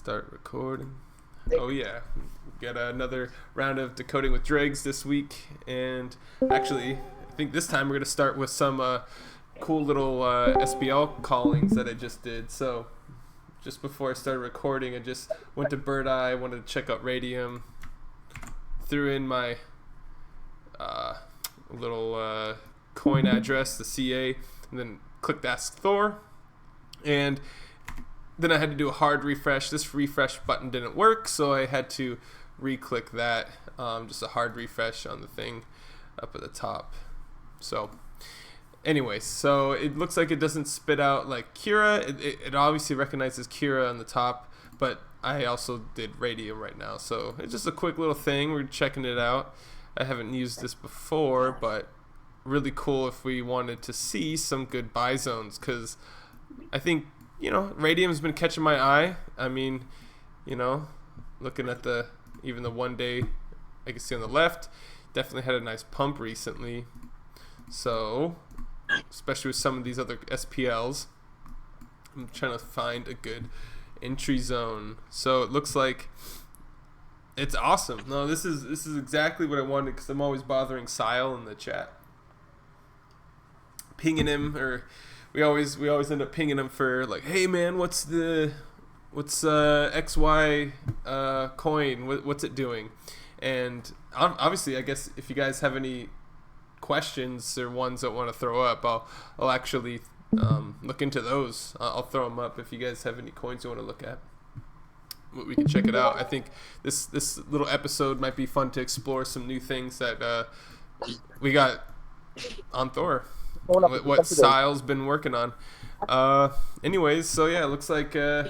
Start recording. Oh yeah, got another round of decoding with Dregz this week, and actually, I think this time we're gonna start with some cool little SPL callings that I just did. So, just before I started recording, I just went to Bird Eye, wanted to check out Radium, threw in my little coin address, the CA, and then clicked Ask Thor, and then I had to do a hard refresh. This refresh button didn't work, so I had to re-click that. Just a hard refresh on the thing up at the top. So, anyways, so it looks like it doesn't spit out like Kira. It obviously recognizes Kira on the top, but I also did Radium right now. So it's just a quick little thing. We're checking it out. I haven't used this before, but really cool if we wanted to see some good buy zones, because I think, Radium's been catching my eye. I mean, looking at even the 1 day, I can see on the left, definitely had a nice pump recently. So, especially with some of these other SPLs, I'm trying to find a good entry zone. So it looks like it's awesome. No, this is exactly what I wanted, because I'm always bothering Sile in the chat, pinging him, or we always end up pinging him for like, hey man, what's XY coin? What's it doing? And obviously, I guess if you guys have any questions or ones that want to throw up, I'll actually look into those. I'll throw them up if you guys have any coins you want to look at. We can check it out. I think this little episode might be fun to explore some new things that we got on Thor. What Sile's been working on. Anyways, so yeah, it looks like see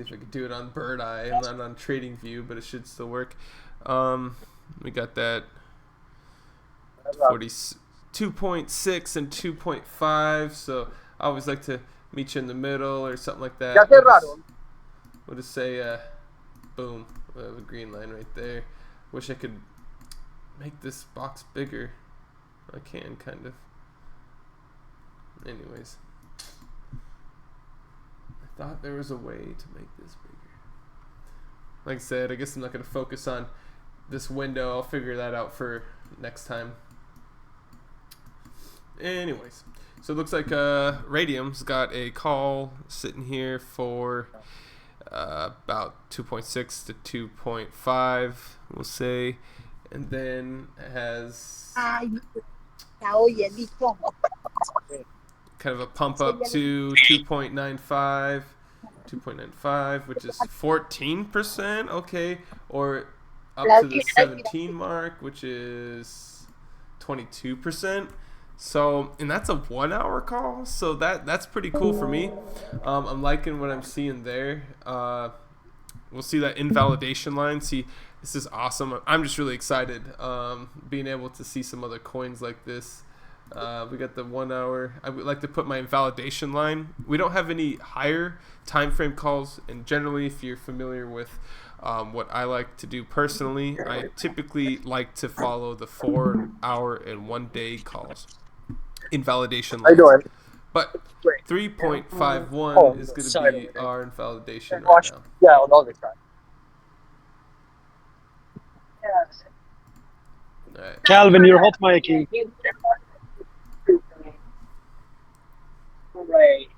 if I can do it on Bird Eye. I'm not on Trading View, but it should still work. We got that 2.6 and 2.5. So I always like to meet you in the middle or something like that. We'll just say boom. We have a green line right there. Wish I could make this box bigger. I can, kind of. Anyways. I thought there was a way to make this bigger. Like I said, I guess I'm not going to focus on this window. I'll figure that out for next time. Anyways. So it looks like Radium's got a call sitting here for about 2.6 to 2.5, we'll say, and then it has kind of a pump up to 2.95, which is 14%, okay, or up to the 17 mark, which is 22%. So, and that's a 1 hour call, so that's pretty cool for me. I'm liking what I'm seeing there. We'll see that invalidation line. See, this is awesome. I'm just really excited being able to see some other coins like this. We got the 1 hour. I would like to put my invalidation line. We don't have any higher time frame calls, and generally, if you're familiar with what I like to do personally, I typically like to follow the 4 hour and 1 day calls. Invalidation lines. But 3.51 is going to be our invalidation right now. Yeah, on the other side. Right. Calvin, you're hot miking. Right.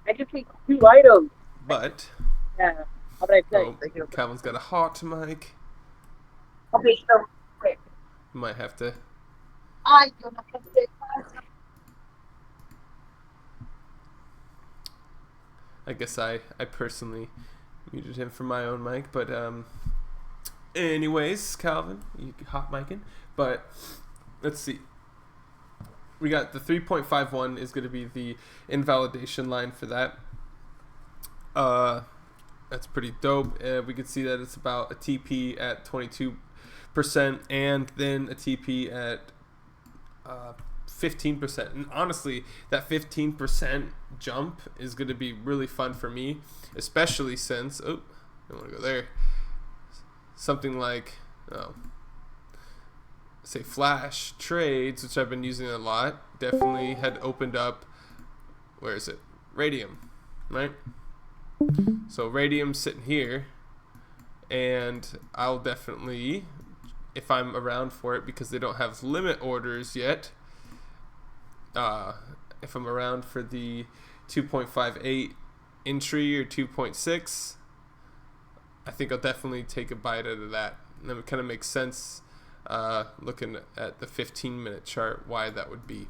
I just need 2 items. But Yeah. How about I play? Calvin's got a hot mic. Okay, so quick. You might have to. I don't know. I guess I personally muted him from my own mic, but anyways, Calvin, you hot micing. But let's see. We got the 3.51 is going to be the invalidation line for that. That's pretty dope. We can see that it's about a TP at 22% and then a TP at 15%. And honestly, that 15% jump is going to be really fun for me, especially since, I don't want to go there. Something like, say Flash trades, which I've been using a lot, definitely had opened up where is it? Radium, right? So radium's sitting here, and I'll definitely, if I'm around for it, because they don't have limit orders yet, if I'm around for the 2.58 entry or 2.6, I think I'll definitely take a bite out of that. And it kind of makes sense looking at the 15-minute chart why that would be.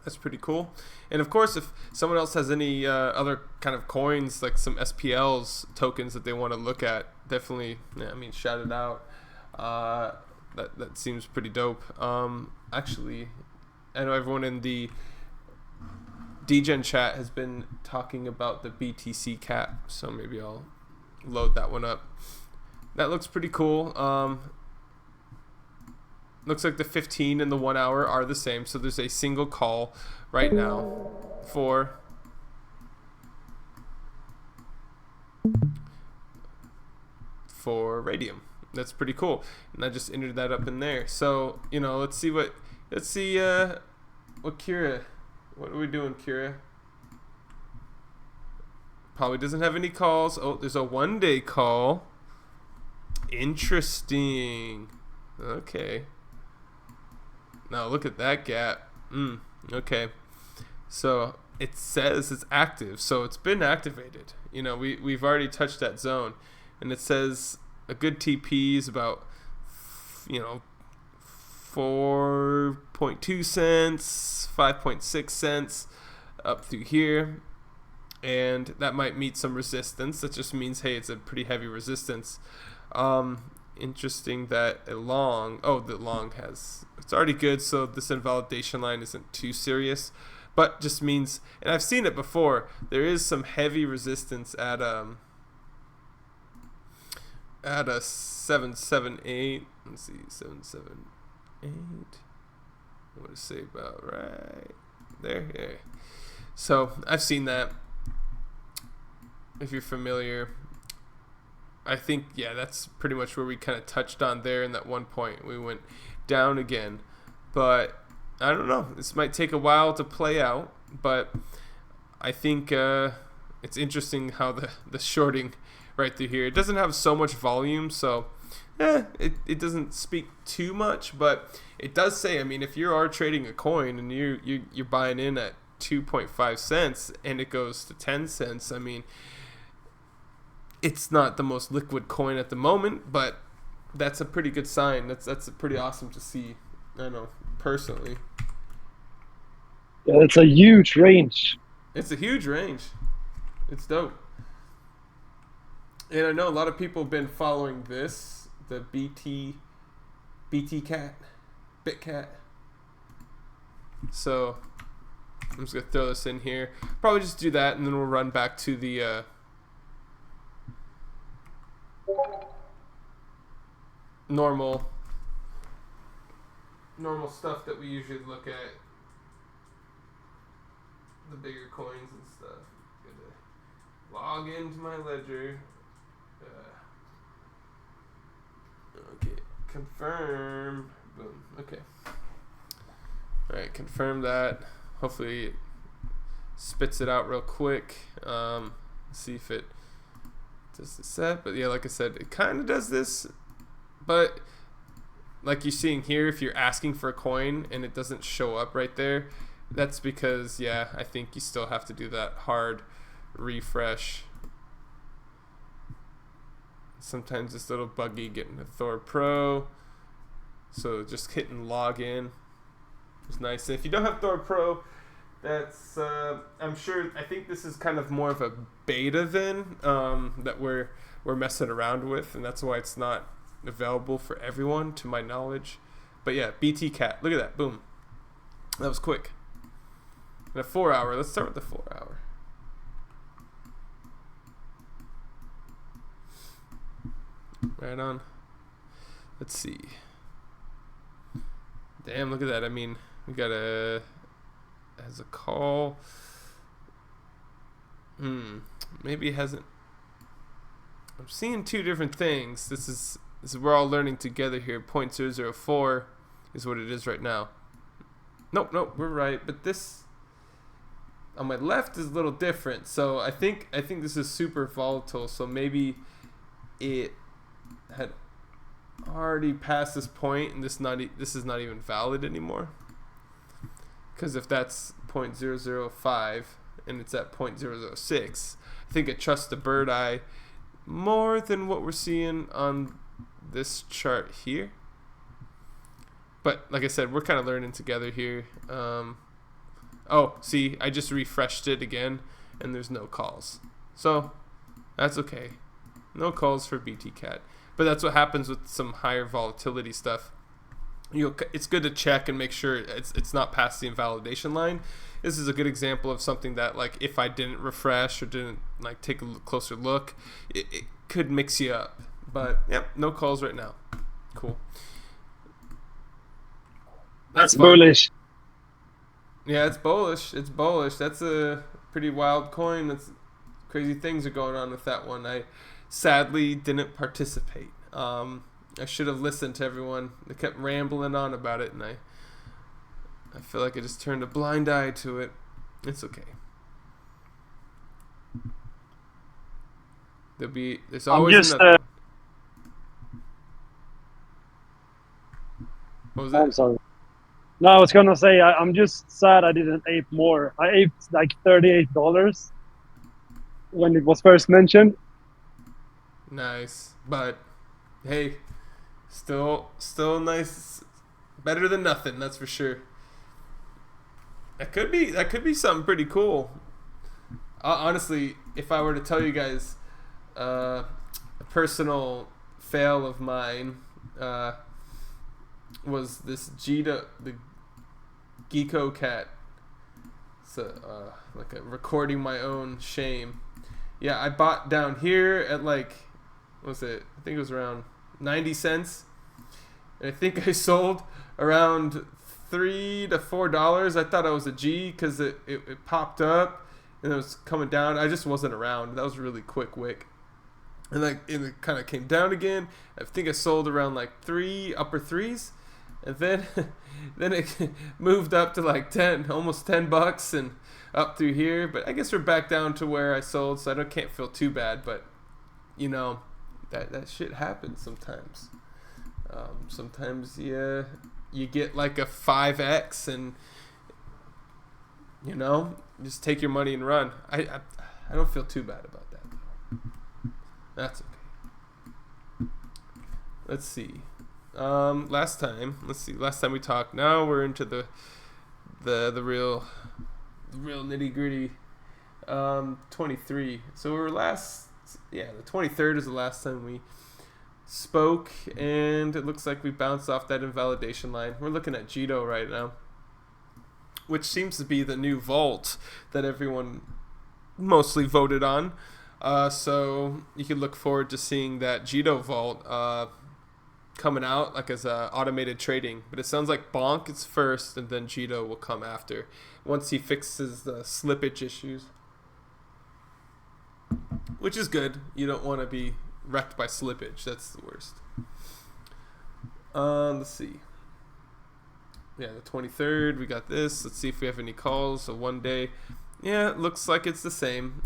That's pretty cool. And of course, if someone else has any other kind of coins, like some SPLs tokens that they want to look at, definitely, shout it out. That seems pretty dope. Actually, I know everyone in the DGen chat has been talking about the BTC cap, so maybe I'll load that one up. That looks pretty cool. Looks like the 15 and the 1 hour are the same, so there's a single call right now for radium. That's pretty cool, and I just entered that up in there. So let's see what Kira, what are we doing, Kira? Probably doesn't have any calls. Oh, there's a 1 day call. Interesting. Okay. Now look at that gap. Okay. So it says it's active, so it's been activated. We've already touched that zone, and it says a good TP is about 4.2 cents, 5.6 cents up through here, and that might meet some resistance. That just means, hey, it's a pretty heavy resistance. Interesting that the long has, it's already good, so this invalidation line isn't too serious, but just means, and I've seen it before, there is some heavy resistance at a 778. Let's see, 778. What does it say about right there? Yeah. So I've seen that. If you're familiar, I think, yeah, that's pretty much where we kind of touched on there in that one point. We went down again, but I don't know. This might take a while to play out, but I think it's interesting how the shorting right through here. It doesn't have so much volume, so it doesn't speak too much, but it does say, if you are trading a coin and you're buying in at 2.5 cents and it goes to 10 cents, it's not the most liquid coin at the moment, but that's a pretty good sign. That's pretty awesome to see. I know, personally. Yeah, it's a huge range. It's a huge range. It's dope. And I know a lot of people have been following this, the BT cat, BitCat. So I'm just gonna throw this in here. Probably just do that, and then we'll run back to the normal stuff that we usually look at, the bigger coins and stuff. Gonna log into my ledger. Okay, confirm. Boom. Okay. All right, confirm that. Hopefully it spits it out real quick. See if it does the set. But yeah, like I said, it kind of does this. But like you're seeing here, if you're asking for a coin and it doesn't show up right there, that's because, yeah, I think you still have to do that hard refresh. Sometimes it's a little buggy getting a Thor Pro, so just hitting login is nice. And if you don't have Thor Pro, that's I think this is kind of more of a beta then that we're messing around with, and that's why it's not available for everyone, to my knowledge. But yeah, BT Cat, look at that, boom, that was quick. And a 4 hour, let's start with the 4 hour. Right on. Let's see. Damn, look at that. We got has a call. Maybe it hasn't. I'm seeing two different things. This is we're all learning together here. 0.004 is what it is right now. Nope, we're right. But this, on my left is a little different. So I think this is super volatile. So maybe it had already passed this point, and this is not even valid anymore. Because if that's 0.005 and it's at 0.006, I think it trusts the bird eye more than what we're seeing on this chart here. But like I said, we're kind of learning together here. Oh, see, I just refreshed it again, and there's no calls. So that's okay. No calls for BTCat. But that's what happens with some higher volatility stuff. It's good to check and make sure it's not past the invalidation line. This is a good example of something that, like, if I didn't refresh or didn't like take a closer look, it could mix you up. But yep, no calls right now. Cool. That's bullish. Yeah, it's bullish. It's bullish. That's a pretty wild coin. That's crazy things are going on with that one. I sadly didn't participate. I should have listened to everyone. They kept rambling on about it, and I feel like I just turned a blind eye to it. It's okay. There's always another. What was that? I'm sorry. No, I was gonna say I'm just sad I didn't ape more. I aped like $38 when it was first mentioned. Nice, but hey, still nice. Better than nothing, that's for sure. That could be something pretty cool. Honestly, if I were to tell you guys a personal fail of mine, was this the Geeko cat. So like recording my own shame. Yeah, I bought down here at like, what was it? I think it was around 90 cents. And I think I sold around $3 to $4. I thought I was a G because it popped up and it was coming down. I just wasn't around. That was a really quick wick. And like it kind of came down again. I think I sold around like upper threes. And then it moved up to like almost $10 and up through here. But I guess we're back down to where I sold, so I can't feel too bad. But you know, that shit happens sometimes. Sometimes you get like a 5x, and you know, just take your money and run. I don't feel too bad about that. That's okay. Let's see. Last time we talked. Now we're into the real nitty gritty. 23. So the 23rd is the last time we spoke, and it looks like we bounced off that invalidation line. We're looking at Jito right now, which seems to be the new vault that everyone mostly voted on. So you can look forward to seeing that Jito vault coming out like as automated trading. But it sounds like Bonk is first, and then Jito will come after once he fixes the slippage issues, which is good. You don't want to be wrecked by slippage. That's the worst. Let's see. Yeah, the 23rd, we got this. Let's see if we have any calls. So 1 day. Yeah, it looks like it's the same.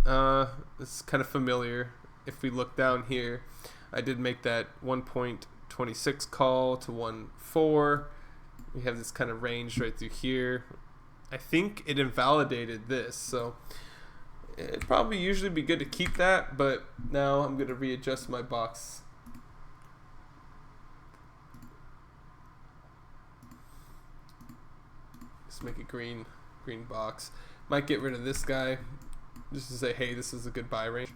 It's kind of familiar. If we look down here, I did make that 1.26 call to 1.4. We have this kind of range right through here. I think it invalidated this, so it'd probably usually be good to keep that, but now I'm going to readjust my box. Just make a green box. Might get rid of this guy just to say, hey, this is a good buy range.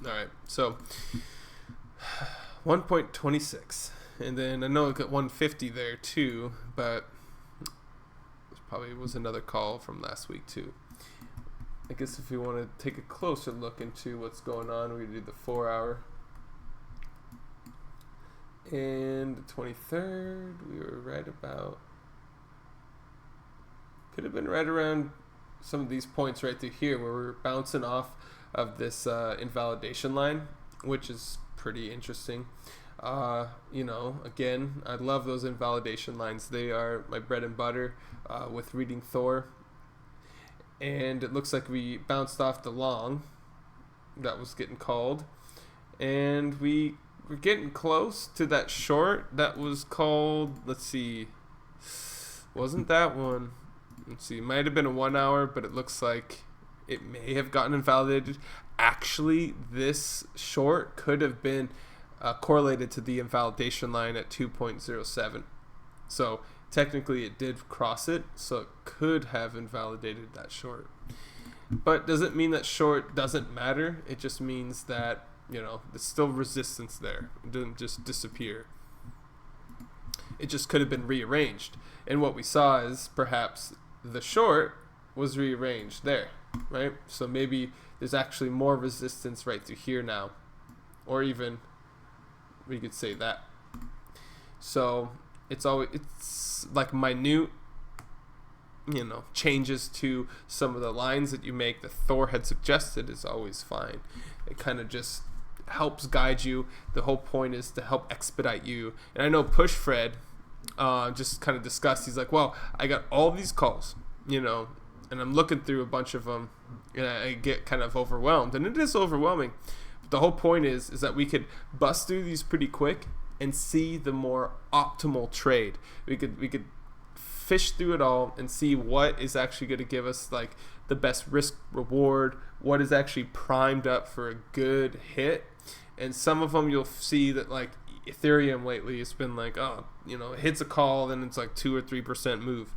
Alright, so 1.26. And then I know I got 150 there too, but probably was another call from last week too. I guess if we want to take a closer look into what's going on, we do the 4 hour. And the 23rd, we were right about, could have been right around some of these points right through here where we're bouncing off of this invalidation line, which is pretty interesting. You know, again, I love those invalidation lines. They are my bread and butter with reading Thor. And it looks like we bounced off the long that was getting called. And we're getting close to that short that was called, let's see, wasn't that one? Let's see, it might have been a 1 hour, but it looks like it may have gotten invalidated. Actually, this short could have been correlated to the invalidation line at 2.07. So technically it did cross it, so it could have invalidated that short. But doesn't mean that short doesn't matter. It just means that, you know, there's still resistance there. It didn't just disappear. It just could have been rearranged. And what we saw is perhaps the short was rearranged there, right? So maybe there's actually more resistance right through here now. Or even we could say that. So it's like minute, you know, changes to some of the lines that you make that Thor had suggested is always fine. It kind of just helps guide you. The whole point is to help expedite you. And I know Push Fred just kind of discussed, he's like, well, I got all these calls, you know, and I'm looking through a bunch of them and I get kind of overwhelmed, and it is overwhelming. But the whole point is that we could bust through these pretty quick and see the more optimal trade. We could fish through it all and see what is actually going to give us like the best risk reward, what is actually primed up for a good hit. And some of them you'll see that, like Ethereum lately, it's been like, oh, you know, it hits a call, then it's like 2 or 3% move.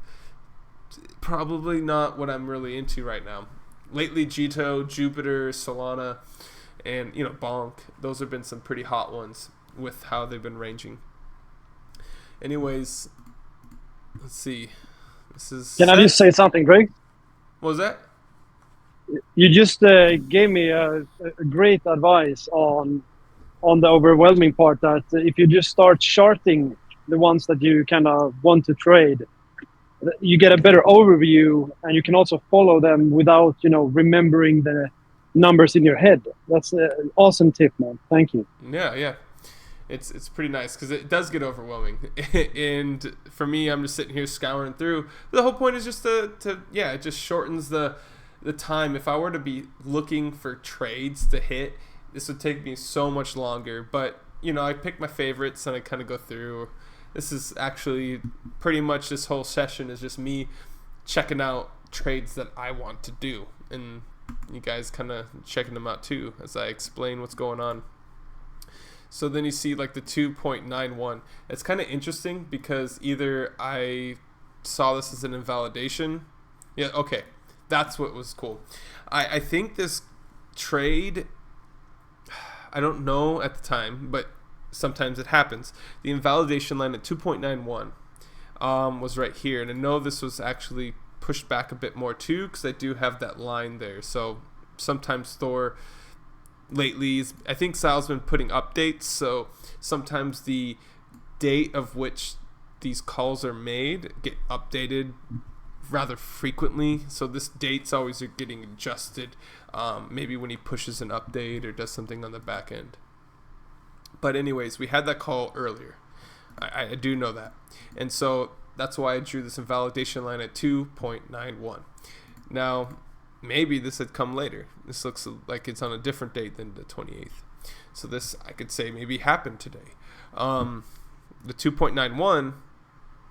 Probably not what I'm really into right now. Lately, Jito, Jupiter, Solana, and, you know, Bonk, those have been some pretty hot ones with how they've been ranging. Anyways, let's see. This is. Can I just say something, Greg? What was that? You just gave me a great advice on the overwhelming part, that if you just start charting the ones that you kind of want to trade, you get a better overview, and you can also follow them without, you know, remembering the numbers in your head. That's an awesome tip, man. Thank you. Yeah. It's pretty nice because it does get overwhelming. And for me, I'm just sitting here scouring through. The whole point is just to it just shortens the time. If I were to be looking for trades to hit, this would take me so much longer. But, you know, I pick my favorites and I kind of go through. This is actually pretty much, this whole session is just me checking out trades that I want to do. And you guys kind of checking them out too as I explain what's going on. So then you see like the 2.91. It's kind of interesting because either I saw this as an invalidation. Yeah, okay. That's what was cool. I think this trade, I don't know at the time, but sometimes it happens. The invalidation line at 2.91 was right here. And I know this was actually pushed back a bit more too because I do have that line there. So sometimes Thor lately, I think Sal's been putting updates, so sometimes the date of which these calls are made get updated rather frequently, so this date's always getting adjusted, maybe when he pushes an update or does something on the back end. But anyways, we had that call earlier. I do know that, and so that's why I drew this invalidation line at 2.91. Now maybe this had come later. This looks like it's on a different date than the 28th. So this, I could say, maybe happened today. The 2.91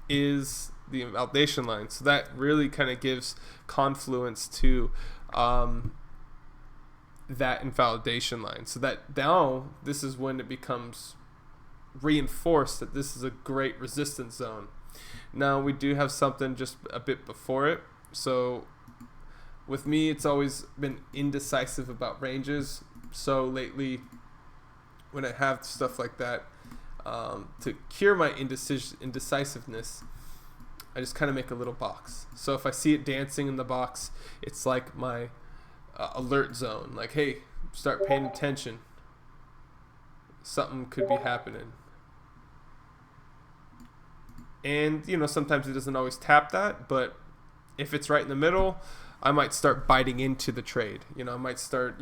is the invalidation line. So that really kind of gives confluence to that invalidation line. So that now, this is when it becomes reinforced that this is a great resistance zone. Now, we do have something just a bit before it. So with me, it's always been indecisive about ranges. So lately, when I have stuff like that, to cure my indecisiveness, I just kind of make a little box. So if I see it dancing in the box, it's like my alert zone. Like, hey, start paying attention. Something could be happening. And, you know, sometimes it doesn't always tap that, but if it's right in the middle, I might start biting into the trade. You know, I might start,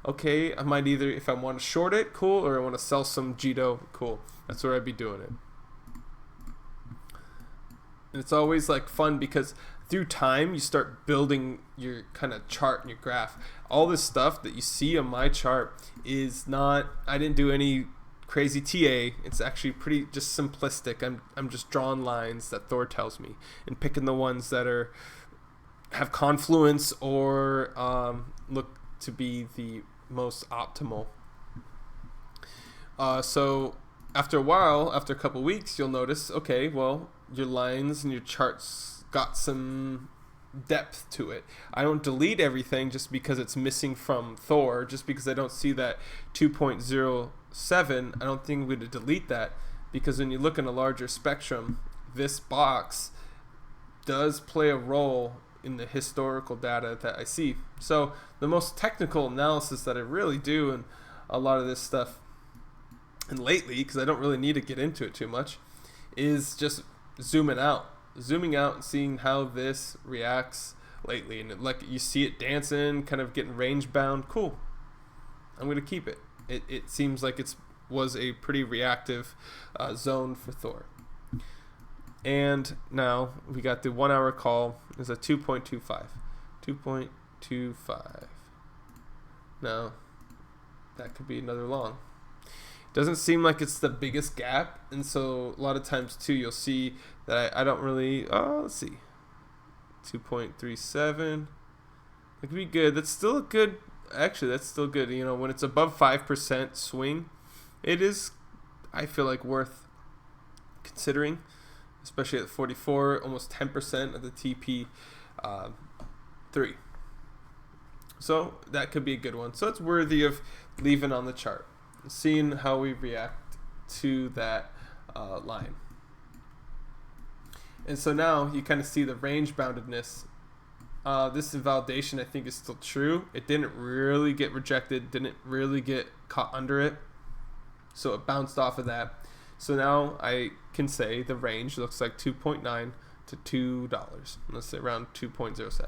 okay, I might either, if I want to short it, cool, or I want to sell some Jito, cool. That's where I'd be doing it. And it's always like fun because through time you start building your kind of chart and your graph. All this stuff that you see on my chart is not, I didn't do any crazy TA. It's actually pretty just simplistic. I'm just drawing lines that Thor tells me and picking the ones that have confluence or look to be the most optimal. So after a while, after a couple weeks, you'll notice, okay, well, your lines and your charts got some depth to it. I don't delete everything just because it's missing from Thor, just because I don't see that 2.07. I don't think we'd delete that, because when you look in a larger spectrum, this box does play a role in the historical data that I see. So the most technical analysis that I really do in a lot of this stuff, and lately, because I don't really need to get into it too much, is just zooming out and seeing how this reacts lately. And like you see it dancing, kind of getting range bound. Cool. I'm going to keep it. It seems like it was a pretty reactive zone for Thor. And now we got the 1 hour call is a 2.25. 2.25. Now that could be another long. Doesn't seem like it's the biggest gap, and so a lot of times too you'll see that I don't really, let's see, 2.37, it could be good. That's still a good, actually that's still good. You know, when it's above 5% swing, it is, I feel like, worth considering, especially at 44, almost 10% of the TP 3. So that could be a good one. So it's worthy of leaving on the chart, seeing how we react to that line. And so now you kind of see the range boundedness. This invalidation, I think, is still true. It didn't really get rejected, didn't really get caught under it, so it bounced off of that. So now I can say the range looks like $2.9 to $2. Let's say around 2.07. So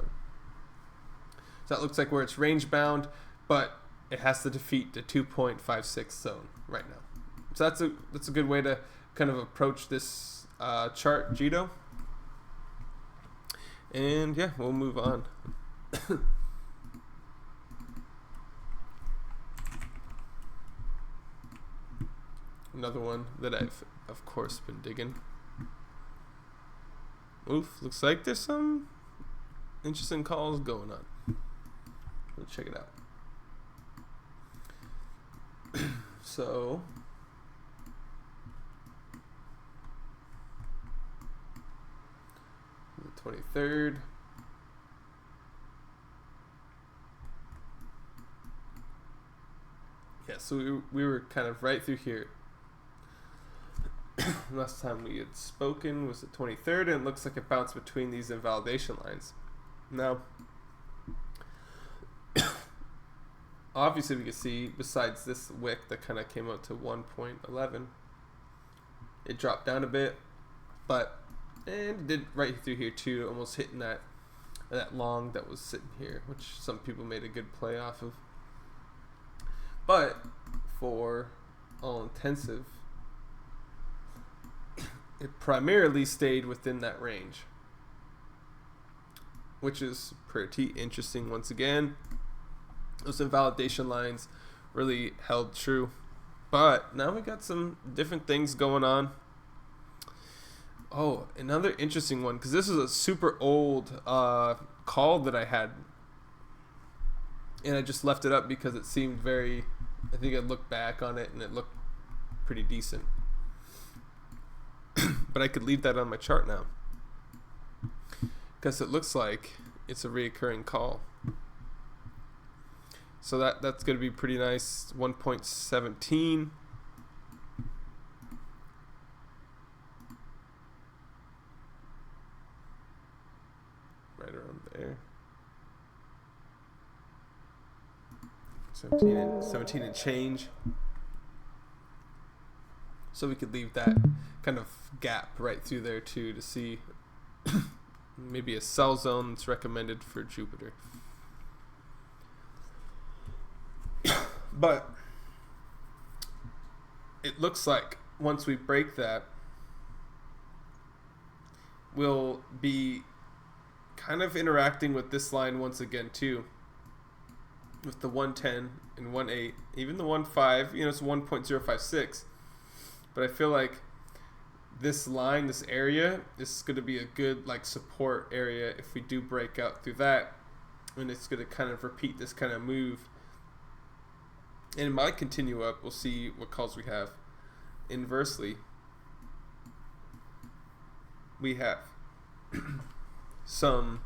that looks like where it's range bound, but it has to defeat the 2.56 zone right now. So that's a good way to kind of approach this chart, Jito. And yeah, we'll move on. Another one that I've, of course, been digging. Oof, looks like there's some interesting calls going on. Let's check it out. So the 23rd. Yeah, so we were kind of right through here. Last time we had spoken was the 23rd, and it looks like it bounced between these invalidation lines. Now, obviously we can see, besides this wick that kind of came out to 1.11, it dropped down a bit, but and it did right through here too, almost hitting that long that was sitting here, which some people made a good play off of. But for all intensive, it primarily stayed within that range, which is pretty interesting. Once again, those invalidation lines really held true, but now we got some different things going on. Oh, another interesting one, because this is a super old call that I had, and I just left it up because it seemed very, I think I looked back on it and it looked pretty decent. But I could leave that on my chart now, because it looks like it's a reoccurring call. So that's going to be pretty nice. 1.17. Right around there. 17 and change. So we could leave that kind of gap right through there too, to see maybe a sell zone that's recommended for Jupiter. But it looks like once we break that, we'll be kind of interacting with this line once again too, with the 110 and 1.8, even the 1.5, it's 1.056. But I feel like this line, this area, is going to be a good like support area if we do break out through that, and it's going to kind of repeat this kind of move. And it might continue up. We'll see what calls we have. Inversely, we have some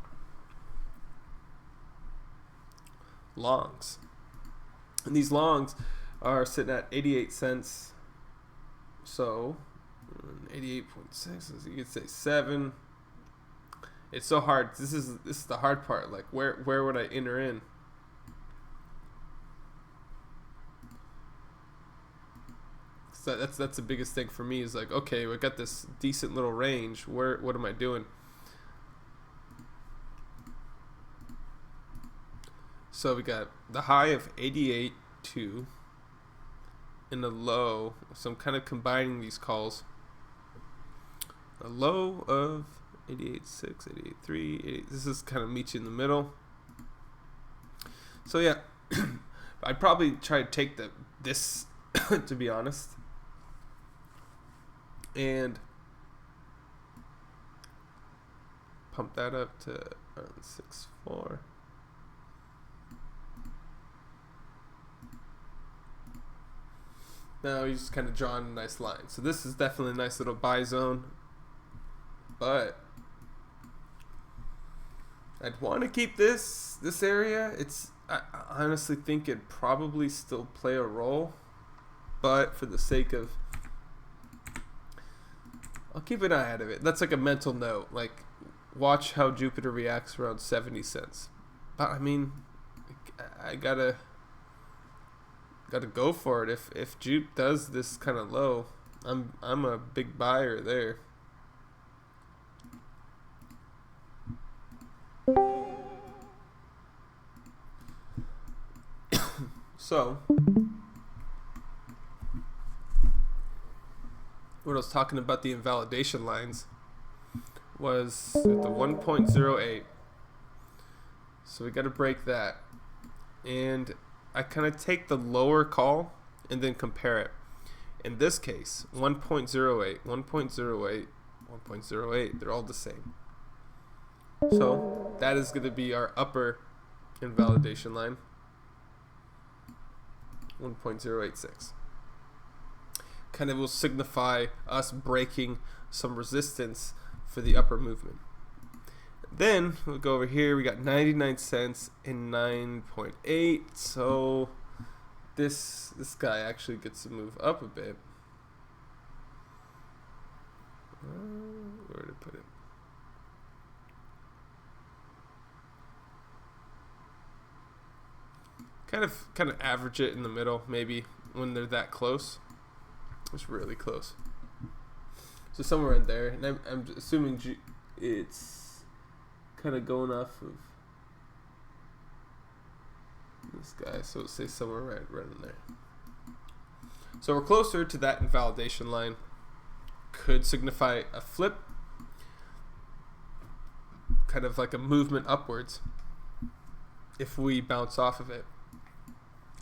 longs. And these longs are sitting at 88 cents. So 88.6, you could say 7. It's so hard. This is the hard part. Like where would I enter in? So that's the biggest thing for me is like, okay, we got this decent little range. What am I doing? So we got the high of 88.2 and a low. So I'm kind of combining these calls. A low of 88.6, 88.3. This is kind of meet you in the middle. So yeah, I'd probably try to take this to be honest. And pump that up to 6.4. Now he's just kind of drawing a nice line. So this is definitely a nice little buy zone. But I'd want to keep this area. I honestly think it'd probably still play a role. But for the sake of, I'll keep an eye out of it. That's like a mental note. Like, watch how Jupiter reacts around 70 cents. But I mean, I gotta go for it. If Jupe does this kind of low, I'm a big buyer there. So what I was talking about the invalidation lines was at the 1.08. So we got to break that. And I kind of take the lower call and then compare it. In this case, 1.08, 1.08, 1.08, they're all the same. So that is going to be our upper invalidation line, 1.086. Kind of will signify us breaking some resistance for the upper movement. Then we'll go over here. We got 99 cents and 9.8. So this guy actually gets to move up a bit. Where to put it? Kind of average it in the middle, maybe when they're that close. It's really close. So somewhere in there, and I'm assuming it's kind of going off of this guy, so let's say somewhere right in there. So we're closer to that invalidation line. Could signify a flip, kind of like a movement upwards if we bounce off of it.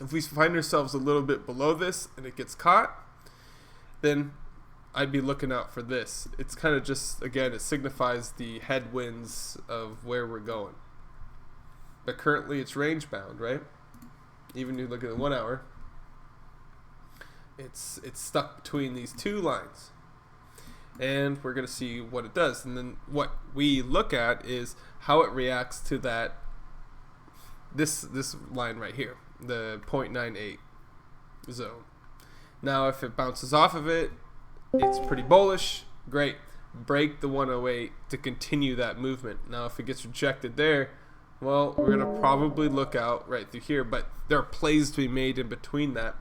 If we find ourselves a little bit below this and it gets caught, then I'd be looking out for this. It's kind of just, again, it signifies the headwinds of where we're going. But currently it's range bound, right? Even if you look at the 1 hour, it's stuck between these two lines. And we're going to see what it does. And then what we look at is how it reacts to that, this line right here, the 0.98 zone. Now, if it bounces off of it, it's pretty bullish. Great. Break the 108 to continue that movement. Now, if it gets rejected there, well, we're going to probably look out right through here. But there are plays to be made in between that.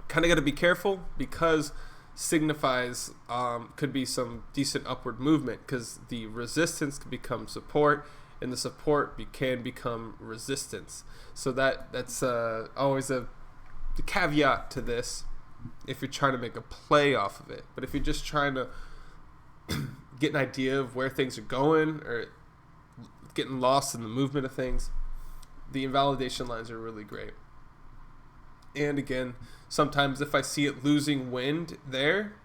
Kind of got to be careful because signifies could be some decent upward movement, because the resistance can become support, and the support can become resistance. So that's always the caveat to this if you're trying to make a play off of it. But if you're just trying to get an idea of where things are going, or getting lost in the movement of things, the invalidation lines are really great. And again, sometimes if I see it losing wind there,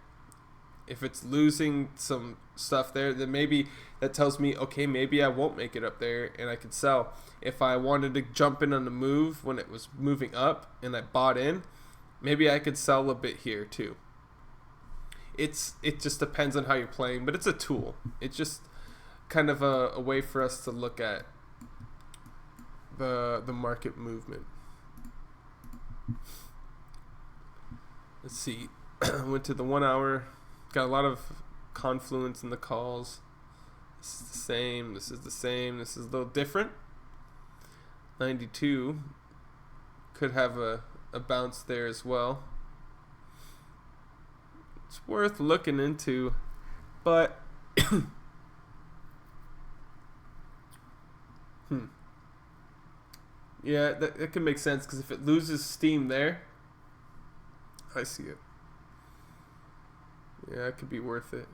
if it's losing some stuff there, then maybe that tells me, okay, maybe I won't make it up there and I could sell. If I wanted to jump in on the move when it was moving up and I bought in, maybe I could sell a bit here too. It just depends on how you're playing, but it's a tool. It's just kind of a way for us to look at the market movement. Let's see. Went to the 1 hour. Got a lot of confluence in the calls. This is the same. This is the same. This is a little different. 92 could have a bounce there as well. It's worth looking into, but yeah, that can make sense, because if it loses steam there, I see it. Yeah, it could be worth it.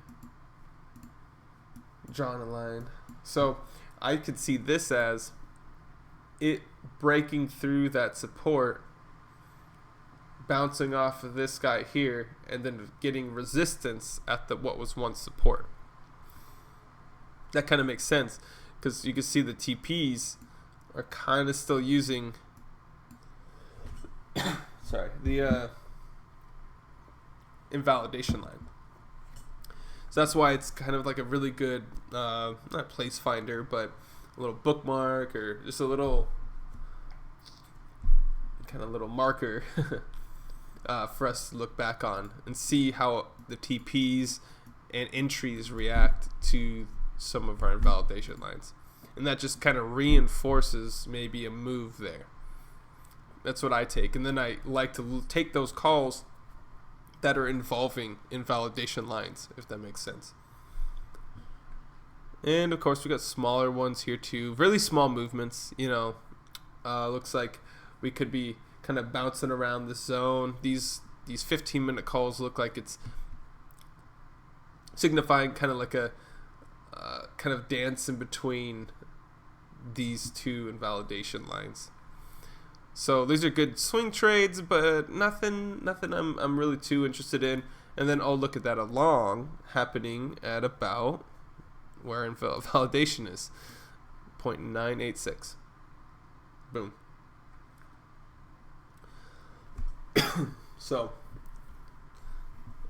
Drawing a line. So I could see this as it breaking through that support, bouncing off of this guy here, and then getting resistance at what was once support. That kind of makes sense, because you can see the TPs are kind of still using the invalidation line. So that's why it's kind of like a really good not place finder, but a little bookmark, or just a little marker for us to look back on and see how the TPs and entries react to some of our invalidation lines. And that just kind of reinforces maybe a move there. That's what I take. And then I like to take those calls that are involving invalidation lines, if that makes sense. And of course we got smaller ones here too. Really small movements, looks like we could be kind of bouncing around the zone. These 15-minute calls look like it's signifying kind of like a kind of dance in between these two invalidation lines. So these are good swing trades, but nothing I'm really too interested in. And then look at that along happening at about where validation is, 0.986. Boom. So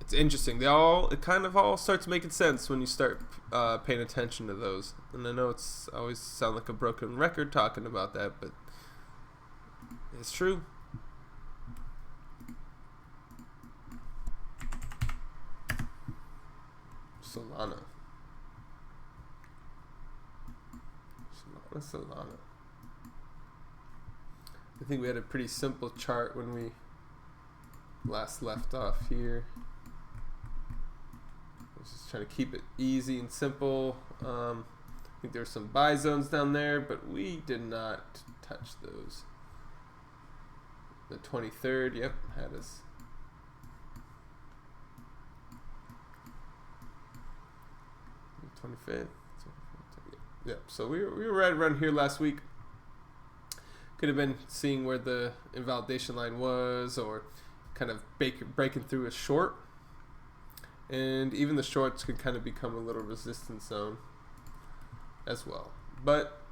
it's interesting. It kind of all starts making sense when you start paying attention to those. And I know it's always sound like a broken record talking about that, but it's true. Solana. I think we had a pretty simple chart when we last left off here. I was just trying to keep it easy and simple. I think there's some buy zones down there, but we did not touch those. The 23rd, yep, had us. The 25th. Yep, so we were right around here last week. Could have been seeing where the invalidation line was, or kind of breaking through a short. And even the shorts could kind of become a little resistance zone as well. But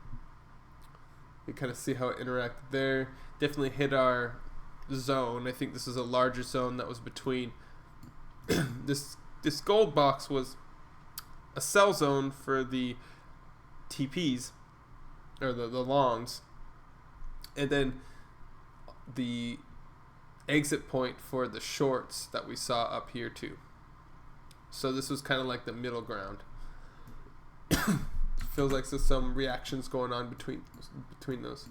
you kind of see how it interacted there. Definitely hit our zone. I think this is a larger zone that was between this gold box was a sell zone for the TPs, or the longs, and then the exit point for the shorts that we saw up here too. So this was kind of like the middle ground. Feels like there's some reactions going on between those.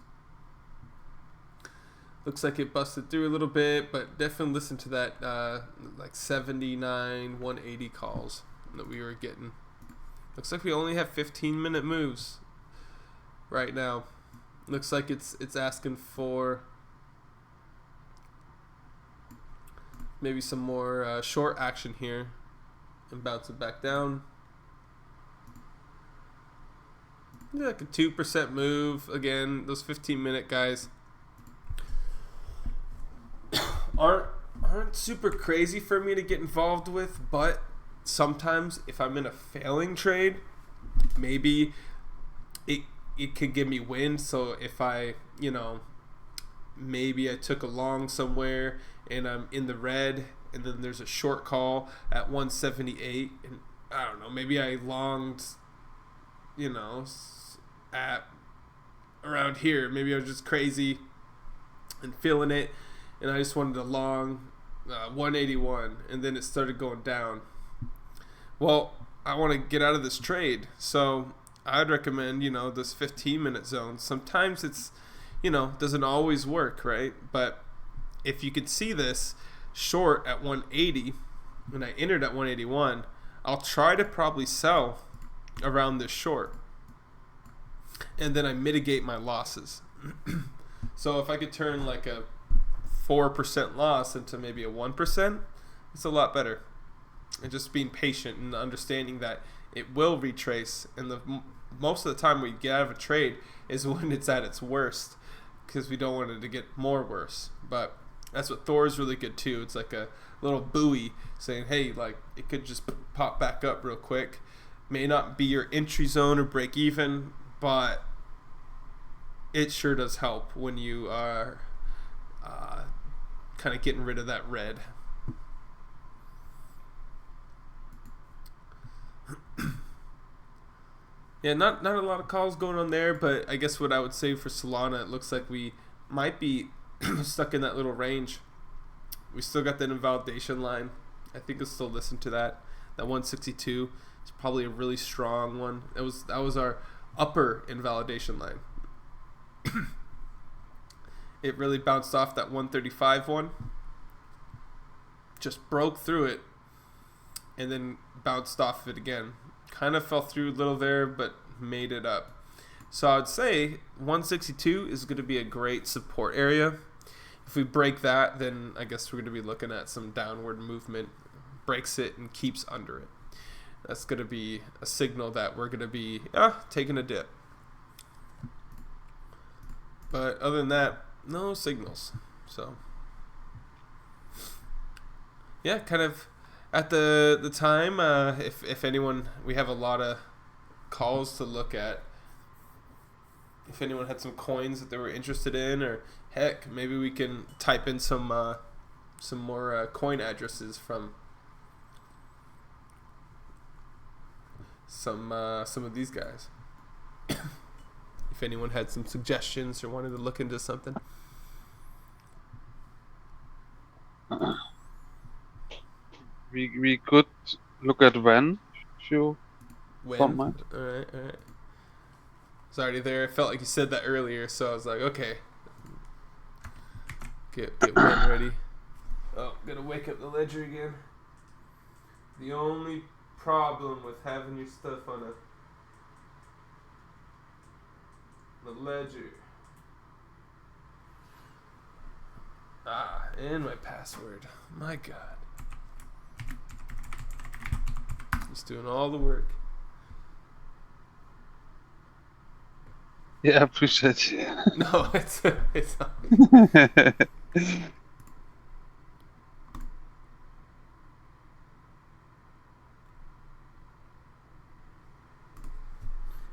Looks like it busted through a little bit, but definitely listen to that like 79 180 calls that we were getting. Looks like we only have 15-minute moves right now. Looks like it's asking for maybe some more short action here and bounce it back down. Yeah, like a 2% move. Again, those 15-minute guys aren't super crazy for me to get involved with, but sometimes if I'm in a failing trade, maybe it could give me wind. So if I, maybe I took a long somewhere and I'm in the red and then there's a short call at 178 and I don't know, maybe I longed, at around here. Maybe I was just crazy and feeling it and I just wanted a long 181 and then it started going down. Well, I want to get out of this trade, so I'd recommend, this 15-minute zone. Sometimes it's, doesn't always work, right? But if you could see this short at 180 and I entered at 181, I'll try to probably sell around this short. And then I mitigate my losses. So if I could turn like a 4% loss into maybe a 1%, it's a lot better. And just being patient and understanding that it will retrace. And most of the time we get out of a trade is when it's at its worst, because we don't want it to get more worse. But that's what Thor is really good too. It's like a little buoy saying, hey, like it could just pop back up real quick. May not be your entry zone or break even, but it sure does help when you are kind of getting rid of that red. Yeah, not a lot of calls going on there, but I guess what I would say for Solana, it looks like we might be stuck in that little range. We still got that invalidation line. I think I'll still listen to that. That 162 is probably a really strong one. That was our upper invalidation line. It really bounced off that 135 one. Just broke through it and then bounced off of it again. Kind of fell through a little there, but made it up. So I would say 162 is going to be a great support area. If we break that, then I guess we're going to be looking at some downward movement. Breaks it and keeps under it. That's going to be a signal that we're going to be taking a dip. But other than that, no signals. So yeah, kind of at the time, if anyone, we have a lot of calls to look at. If anyone had some coins that they were interested in, or heck, maybe we can type in some more coin addresses from some of these guys. If anyone had some suggestions or wanted to look into something. We could look at when, if you don't mind. All right. Sorry there. I felt like you said that earlier, so I was like, okay. Get when ready. Oh, gotta wake up the ledger again. The only problem with having your stuff on the ledger. And my password. My God. Just doing all the work. Yeah, I appreciate you. No, it's not.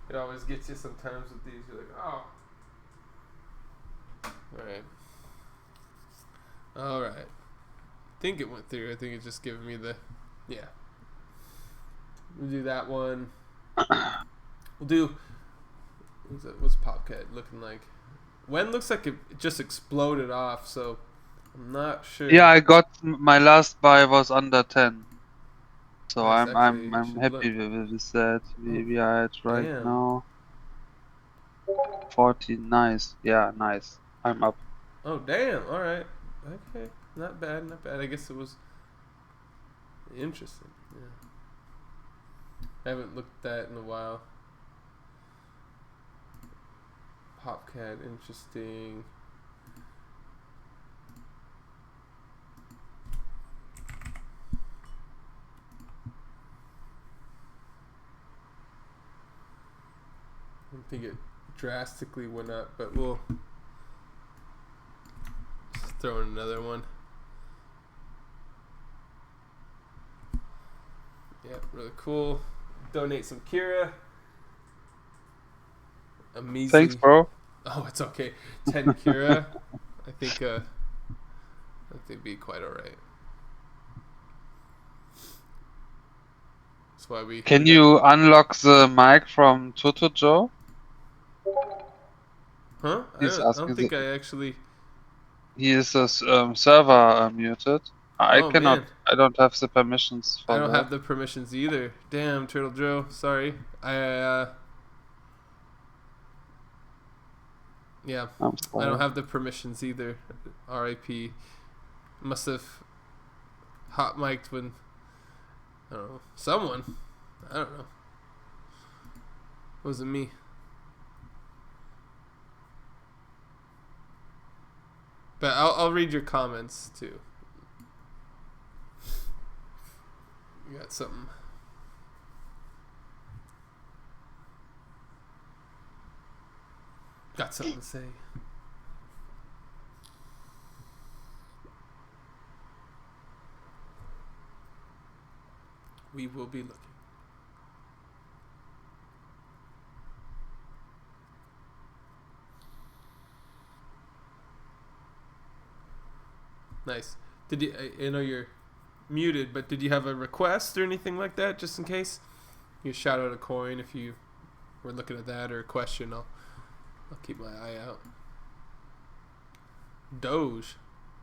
It always gets you sometimes with these. You're like, oh. All right. I think it went through. I think it's just giving me the, yeah. We'll do that one. We'll do, what's Popcat looking like? When looks like it just exploded off, so I'm not sure. Yeah, I got my last buy was under 10. So Nice, I'm actually, happy with that. We are at right Damn. now 14. Nice. Yeah, nice. I'm up. Oh, damn. All right. Okay. Not bad. Not bad. I guess it was interesting. Yeah. I haven't looked at that in a while. Popcat, interesting. I don't think it drastically went up, but we'll just throw in another one. Yeah, really cool. Donate some Kira. A measly, Thanks, bro. oh, it's okay. 10 Kira. I think they'd be quite alright. That's why we Can got- you unlock the mic from Toto Joe? Huh? He's I asking don't think I actually. He is a server muted. I Oh cannot. man, I don't have the permissions I for don't that. have the permissions either. Damn, Turtle Joe. Sorry. Yeah, I'm I don't sorry. have the permissions either. R.I.P. Must have hot mic'd when, I don't know, someone. I don't know. It wasn't me. But I'll read your comments too. You got something. Got something to say. We will be looking. Nice. Did you? I know you're muted, but did you have a request or anything like that, just in case? You shout out a coin if you were looking at that, or a question. I'll keep my eye out. Doge.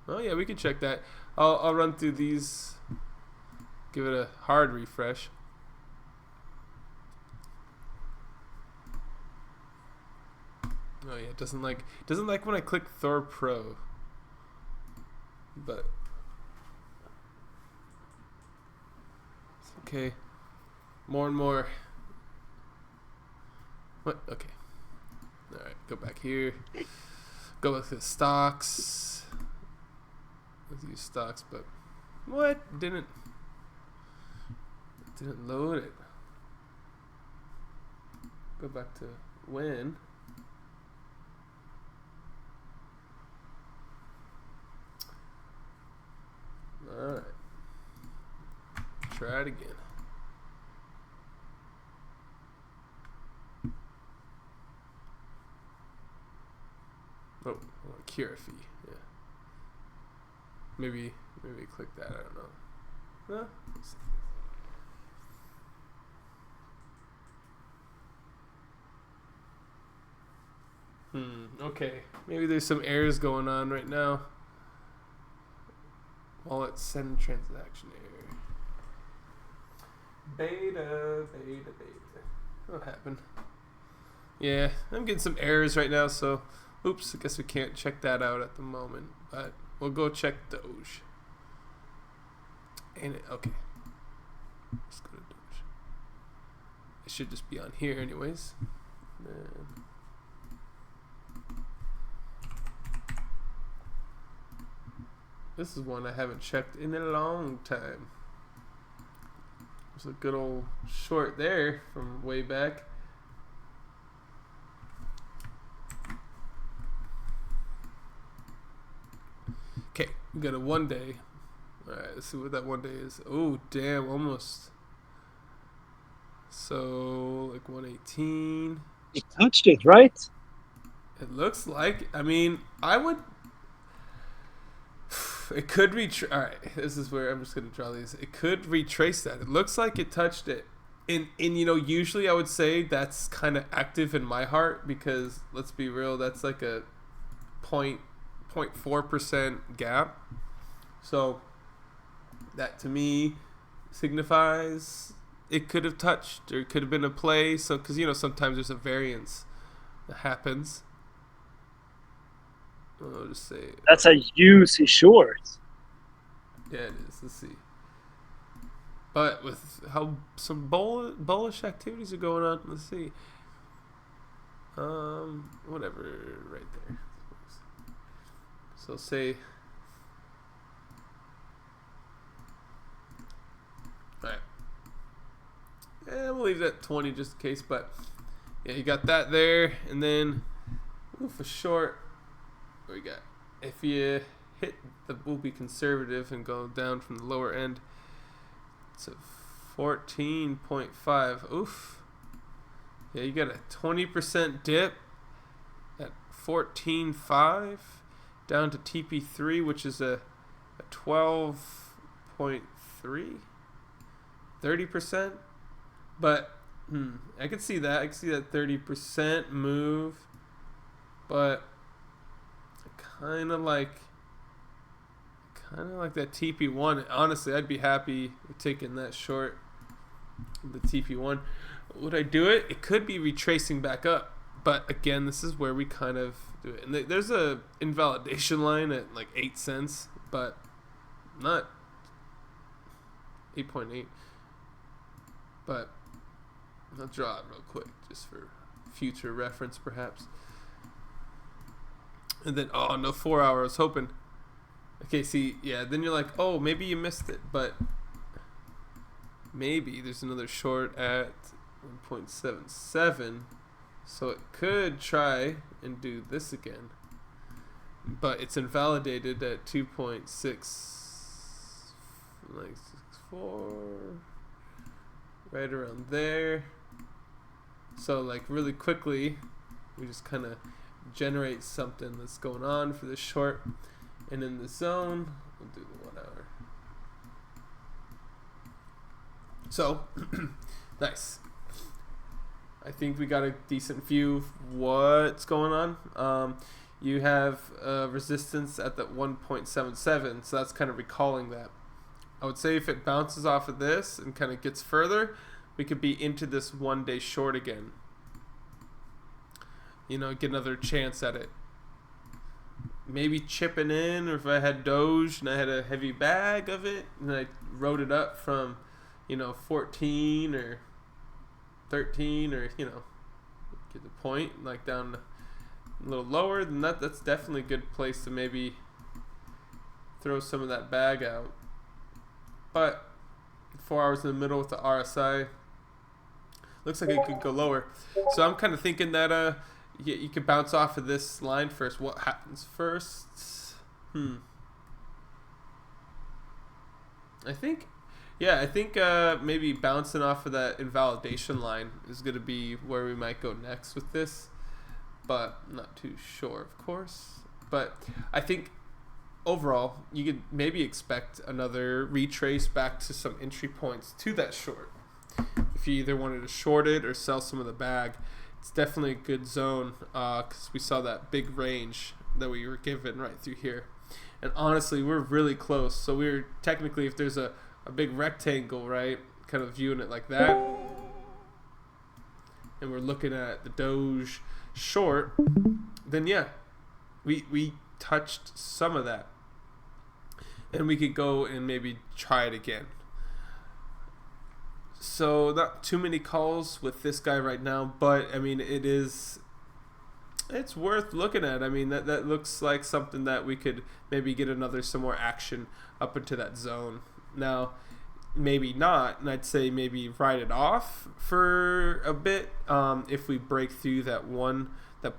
Oh yeah, we can check that. I'll run through these. Give it a hard refresh. Oh yeah, it doesn't like when I click Thor Pro. But it's okay. More and more. What? Okay. All right, go back here. Go with the stocks. Let's use stocks, but what? Didn't load it. Go back to when. Alright. Try it again. Oh, I want Kira fee. Yeah. Maybe click that. I don't know. Huh? Let's see. Okay. Maybe there's some errors going on right now. Wallet send transaction error. Beta. What happened? Yeah, I'm getting some errors right now, so oops, I guess we can't check that out at the moment, but we'll go check Doge. And okay. Let's go to Doge. It should just be on here anyways. Then this is one I haven't checked in a long time. There's a good old short there from way back. Okay, we got a 1 day. Alright, let's see what that 1 day is. Oh, damn, almost. So, like 118. You touched it, right? It looks like, I mean, I would. It could alright, this is where I'm just going to draw these. It could retrace that. It looks like it touched it. And you know, usually I would say that's kind of active in my heart because, let's be real, that's like a 0.4% gap. So, that to me signifies it could have touched or it could have been a play. So, because, you know, sometimes there's a variance that happens. I'll just say. That's a juicy short. Yeah, it is. Let's see. But with how some bullish activities are going on, let's see. Whatever, right there. So say. Alright. Yeah, we'll leave that 20 just in case, but yeah, you got that there, and then for short, what we got? If you hit the, we'll be conservative and go down from the lower end. It's a 14.5. Oof. Yeah, you got a 20% dip at 14.5 down to TP3, which is a 12.3. 30%. But I could see that. I could see that 30% move. But kind of like that TP1. Honestly, I'd be happy with taking that short, the TP1. Would I do it? It could be retracing back up, but again, this is where we kind of do it. And there's a invalidation line at like 8 cents, but not 8.8. But I'll draw it real quick just for future reference, perhaps. And then, oh, no 4 hour. I was hoping. Okay, see, yeah, then you're like, oh, maybe you missed it, but maybe there's another short at 1.77, so it could try and do this again, but it's invalidated at 2.664, right around there. So like really quickly, we just kind of generate something that's going on for this short. And in the zone, we'll do the 1 hour. So, nice. I think we got a decent view of what's going on. You have resistance at that 1.77, so that's kind of recalling that. I would say if it bounces off of this and kind of gets further, we could be into this 1 day short again. You know, get another chance at it. Maybe chipping in, or if I had Doge and I had a heavy bag of it and I wrote it up from, 14 or 13, or get the point, like down a little lower, then that's definitely a good place to maybe throw some of that bag out. But 4 hours in the middle with the RSI, looks like it could go lower. So I'm kind of thinking that you could bounce off of this line first. What happens first? I think maybe bouncing off of that invalidation line is going to be where we might go next with this, but I'm not too sure, of course. But I think overall, you could maybe expect another retrace back to some entry points to that short. If you either wanted to short it or sell some of the bag, it's definitely a good zone because we saw that big range that we were given right through here. And honestly, we're really close. So we're technically, if there's a big rectangle, right, kind of viewing it like that, and we're looking at the Doge short, then yeah, we touched some of that. And we could go and maybe try it again. So not too many calls with this guy right now, but I mean it's worth looking at. I mean that looks like something that we could maybe get some more action up into that zone. Now maybe not, and I'd say maybe write it off for a bit if we break through that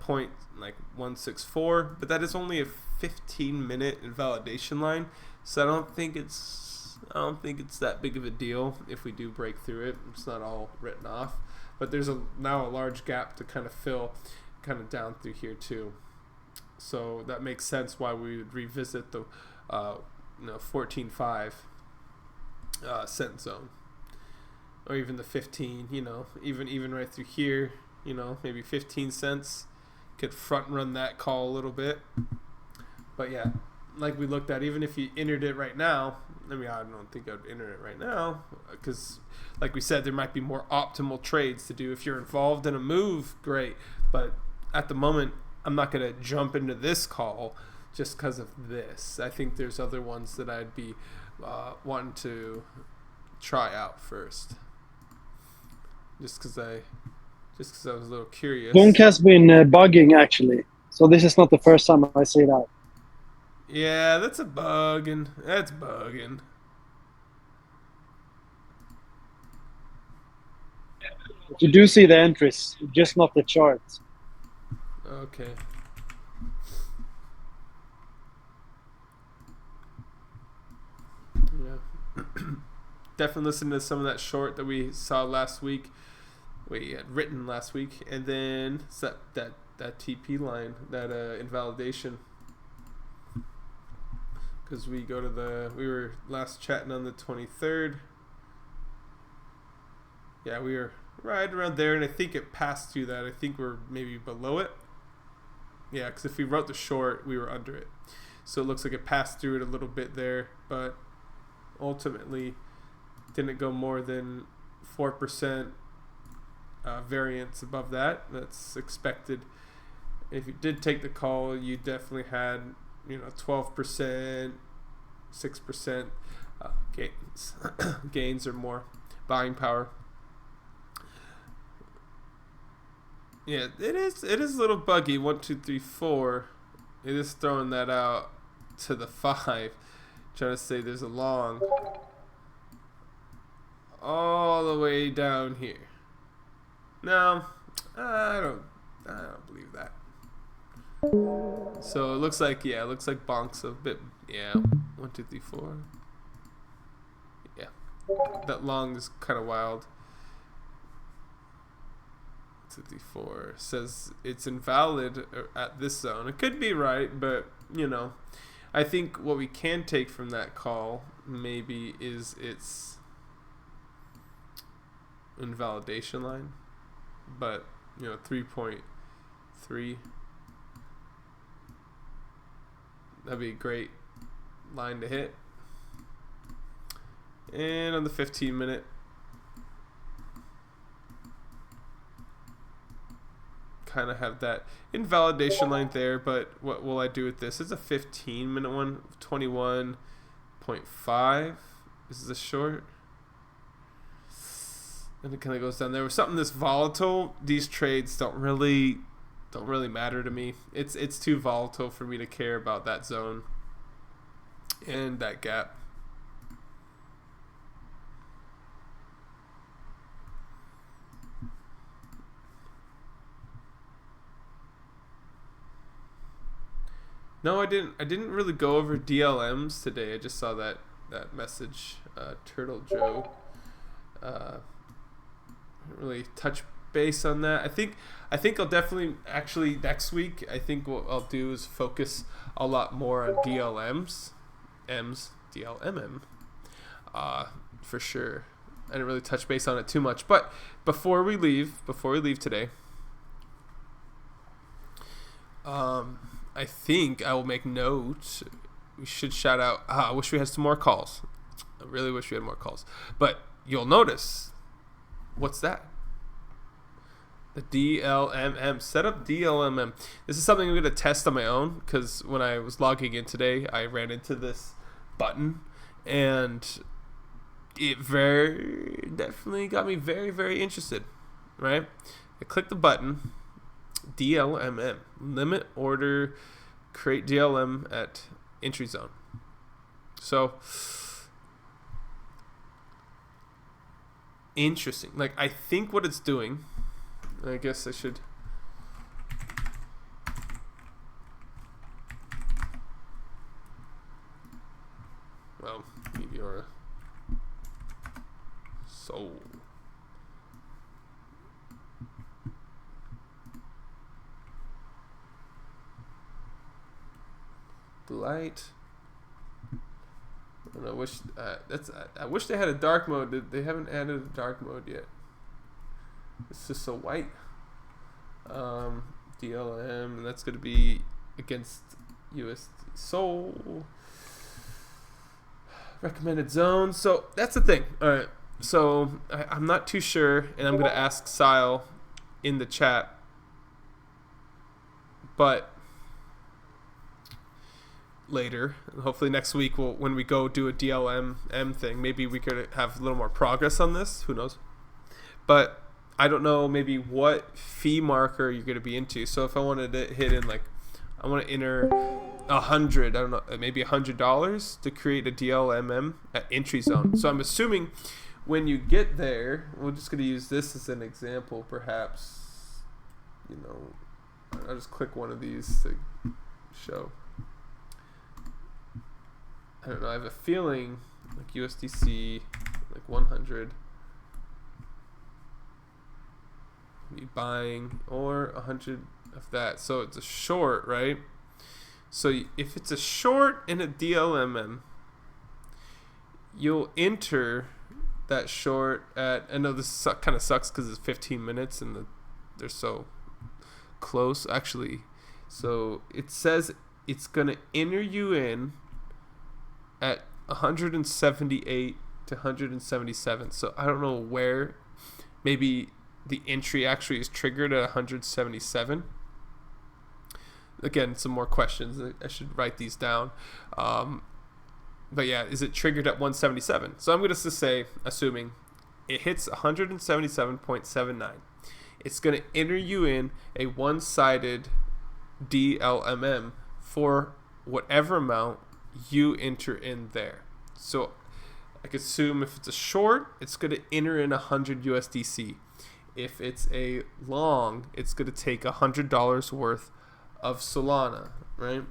point like 164, but that is only a 15-minute invalidation line, so I don't think it's that big of a deal if we do break through it. It's not all written off, but there's now a large gap to kind of fill, kind of down through here too. So that makes sense why we would revisit the 14.5 cent zone, or even the 15. Even right through here. Maybe 15 cents could front run that call a little bit. But yeah, like we looked at, even if you entered it right now, I don't think I'd enter it right now because, like we said, there might be more optimal trades to do. If you're involved in a move, great. But at the moment, I'm not going to jump into this call just because of this. I think there's other ones that I'd be wanting to try out first, just because I was a little curious. Bonk has been bugging actually, so this is not the first time I see that. Yeah, that's a bugging. That's bugging. But you do see the entries, just not the charts. Okay. Yeah. Definitely listen to some of that short that we saw last week. We had written last week, and then that TP line, that invalidation. Because we were last chatting on the 23rd. Yeah, we were right around there, and I think it passed through that. I think we're maybe below it. Yeah, because if we wrote the short, we were under it. So it looks like it passed through it a little bit there, but ultimately didn't go more than 4% variance above that. That's expected. If you did take the call, you definitely had 12%, 6% gains, gains or more buying power. Yeah, it is a little buggy. 1, 2, 3, 4. It is throwing that out to the 5, trying to say there's a long all the way down here. No, I don't believe that. So it looks like Bonk's a bit, 1, 2, 3, 4. Yeah, that long is kind of wild. 2, 3, 4 says it's invalid at this zone. It could be right, but I think what we can take from that call maybe is its invalidation line, but 3.3. That'd be a great line to hit. And on the 15-minute, kind of have that invalidation line there, but what will I do with this? It's a 15-minute one, 21.5. This is a short. And it kind of goes down there. With something this volatile, these trades don't really matter to me. It's too volatile for me to care about that zone and that gap. No, I didn't really go over DLMs today. I just saw that message, Turtle Joe. Didn't really touch base on that. I think I'll definitely actually next week. I think what I'll do is focus a lot more on DLMs, DLMM, for sure. I didn't really touch base on it too much, but before we leave today, I think I will make note. We should shout out. I wish we had some more calls. I really wish we had more calls. But you'll notice, what's that? The DLMM. Set up DLMM. This is something I'm going to test on my own, because when I was logging in today, I ran into this button, and it very definitely got me very, very interested. Right? I clicked the button. DLMM, limit order, create DLM at entry zone. So interesting. Like, I think what it's doing, I guess I should Meteora Soul. Light. And I wish I wish they had a dark mode. They haven't added a dark mode yet. It's just so white. DLM, and that's gonna be against USD Soul. Recommended zone. So that's the thing. All right. So I'm not too sure, and I'm gonna ask Sile in the chat. But later. And hopefully next week, when we go do a DLM thing, maybe we could have a little more progress on this. Who knows? But I don't know maybe what fee marker you're going to be into. So if I wanted to hit in like, I want to enter 100, I don't know, maybe $100 to create a DLMM at entry zone. So I'm assuming when you get there, we're just going to use this as an example, perhaps. You know, I'll just click one of these to show. I don't know, I have a feeling like USDC, like 100. Be buying or 100 of that. So it's a short, right? So if it's a short in a DLMM, you'll enter that short at, I know this kind of sucks because it's 15 minutes and they're so close actually. So it says it's going to enter you in at 178 to 177. So I don't know where, maybe the entry actually is triggered at 177. Again, some more questions. I should write these down. But yeah, is it triggered at 177? So I'm going to say, assuming it hits 177.79, it's going to enter you in a one-sided DLMM for whatever amount you enter in there. So I could assume if it's a short, it's going to enter in 100 USDC. If it's a long, it's going to take $100 worth of Solana, right?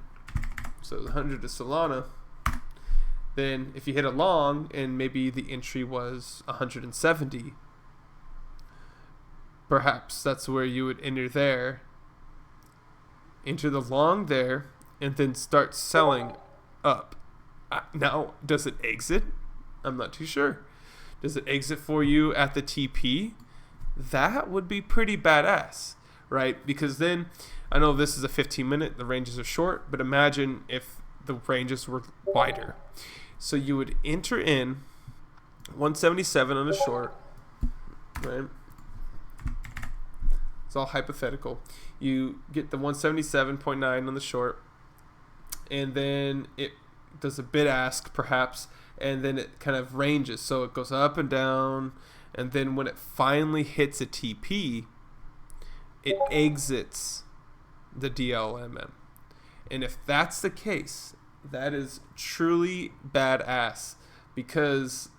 So 100 is Solana. Then if you hit a long and maybe the entry was 170, perhaps that's where you would enter there, enter the long there, and then start selling up. Now, does it exit? I'm not too sure. Does it exit for you at the TP? That would be pretty badass, right? Because then, I know this is a 15-minute, the ranges are short, but imagine if the ranges were wider. So you would enter in 177 on a short, right? It's all hypothetical. You get the 177.9 on the short, and then it does a bid ask, perhaps, and then it kind of ranges. So it goes up and down, and then when it finally hits a TP, it exits the DLMM. And if that's the case, that is truly badass, because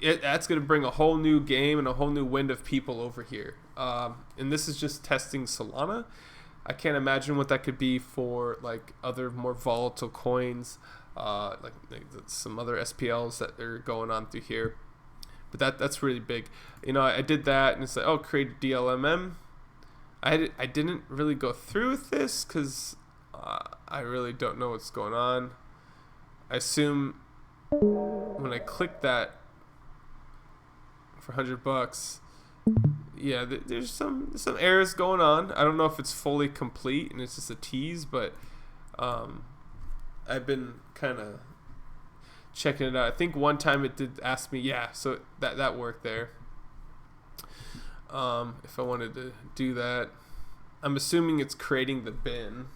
that's going to bring a whole new game and a whole new wind of people over here. And this is just testing Solana. I can't imagine what that could be for like other more volatile coins, like some other SPLs that are going on through here. But that's really big. You know, I did that and it's like, oh, create a DLMM. I didn't really go through with this because I really don't know what's going on. I assume when I click that for $100, yeah, there's some errors going on. I don't know if it's fully complete and it's just a tease, but I've been kind of checking it out. I think one time it did ask me, yeah, so that worked there. If I wanted to do that, I'm assuming it's creating the bin.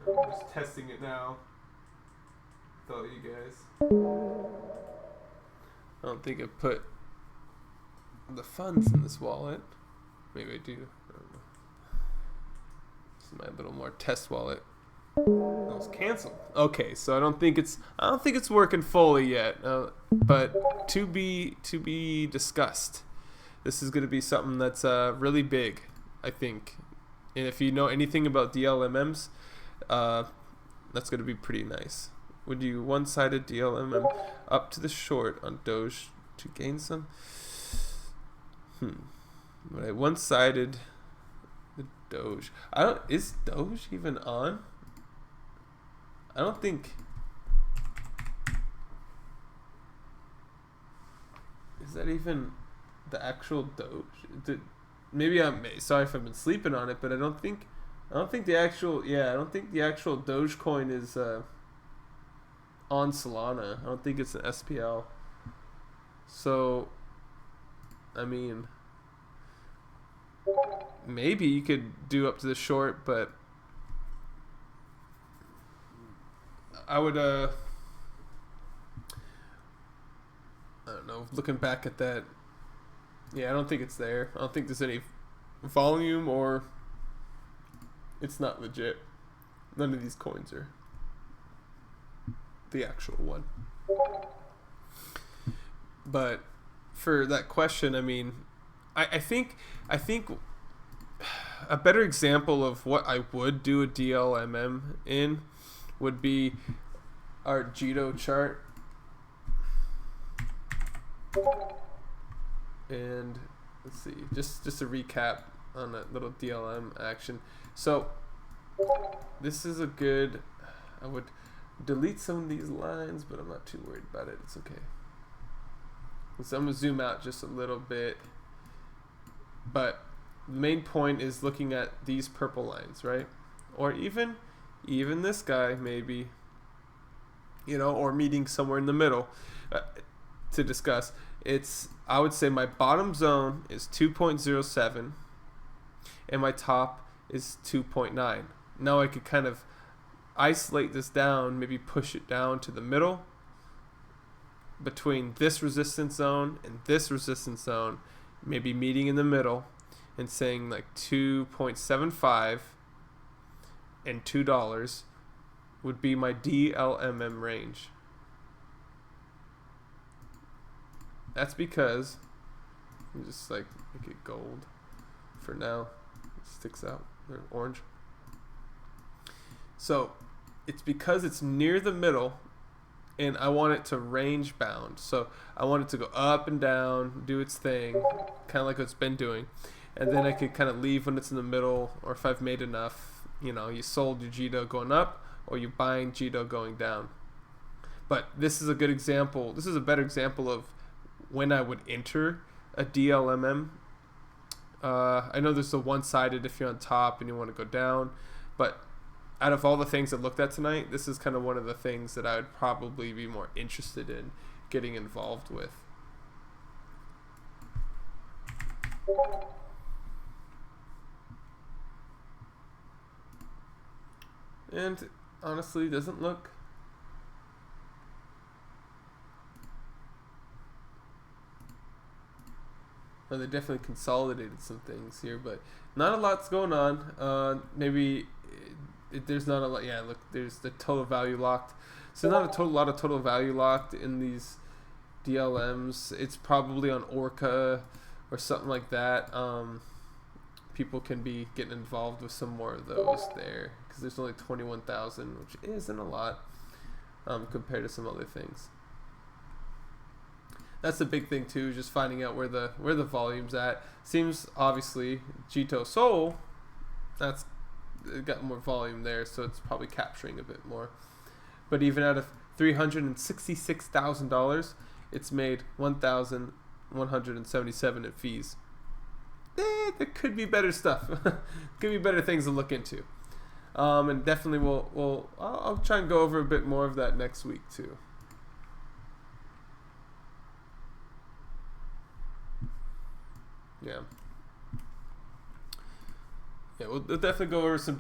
I'm just testing it now with all you guys. I don't think I put the funds in this wallet. Maybe I do. I don't know. This is my little more test wallet. Oh, it's canceled. Okay, so I don't think it's working fully yet. But to be discussed. This is going to be something that's really big, I think. And if you know anything about DLMMs, that's going to be pretty nice. Would you one-sided DLMM up to the short on Doge to gain some? But I one-sided the Doge. Is Doge even on? I don't think. Is that even the actual Doge? Maybe I'm sorry if I've been sleeping on it, but I don't think the actual Dogecoin is on Solana. I don't think it's an SPL. So, I mean, maybe you could do up to the short, but I would I don't know, looking back at that, yeah, I don't think it's there. I don't think there's any volume, or it's not legit. None of these coins are the actual one. But for that question, I mean, I think a better example of what I would do a DLMM in would be our Jito chart. And let's see, just a recap on that little DLM action. So this is a good, I would delete some of these lines, but I'm not too worried about it. It's okay. So I'm gonna zoom out just a little bit, but the main point is looking at these purple lines, right? Or even this guy, maybe, you know, or meeting somewhere in the middle to discuss. I would say my bottom zone is 2.07 and my top is 2.9. Now I could kind of isolate this down, maybe push it down to the middle between this resistance zone and this resistance zone, maybe meeting in the middle and saying like 2.75 and $2 would be my DLMM range. That's because I'm just like make it gold for now. It sticks out, or orange. So it's because it's near the middle, and I want it to range bound. So I want it to go up and down, do its thing, kind of like it's been doing. And then I could kind of leave when it's in the middle, or if I've made enough, you know, you sold your Jito going up, or you're buying Jito going down. But this is a good example. This is a better example of when I would enter a DLMM. I know there's the one-sided if you're on top and you want to go down, but out of all the things I looked at tonight, this is kind of one of the things that I would probably be more interested in getting involved with. And honestly, doesn't look well, they definitely consolidated some things here, but not a lot's going on. Maybe there's not a lot. Yeah, look, there's the total value locked. So not a lot of total value locked in these DLMs. It's probably on Orca or something like that. People can be getting involved with some more of those there, because there's only 21,000, which isn't a lot compared to some other things. That's the big thing too, just finding out where the volume's at. Seems obviously Jito Soul, that's got more volume there, so it's probably capturing a bit more. But even out of $366,000, it's made $1,177 in fees. There could be better stuff. Could be better things to look into. And definitely I'll try and go over a bit more of that next week too. Yeah, we'll definitely go over some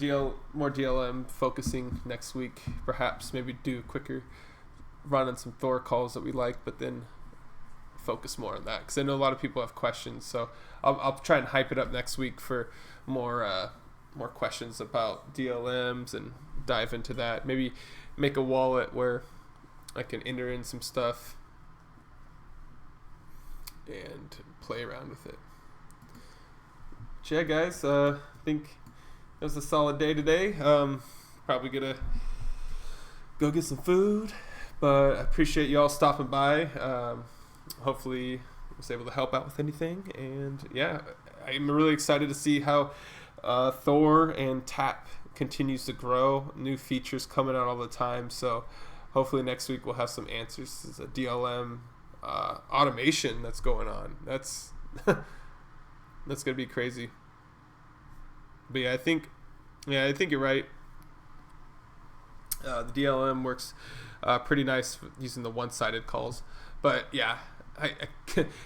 more DLM focusing next week. Perhaps maybe do a quicker run on some Thor calls that we like, but then focus more on that, because I know a lot of people have questions. So I'll try and hype it up next week for more questions about DLMs and dive into that. Maybe make a wallet where I can enter in some stuff and play around with it. But yeah, guys, I think it was a solid day today. Probably gonna go get some food, but I appreciate y'all stopping by. Hopefully I was able to help out with anything, and yeah, I'm really excited to see how Thor and Tap continues to grow. New features coming out all the time, so hopefully next week we'll have some answers. There's a DLM automation that's going on. That's that's gonna be crazy. But yeah, I think you're right. The DLM works pretty nice using the one-sided calls. But yeah, I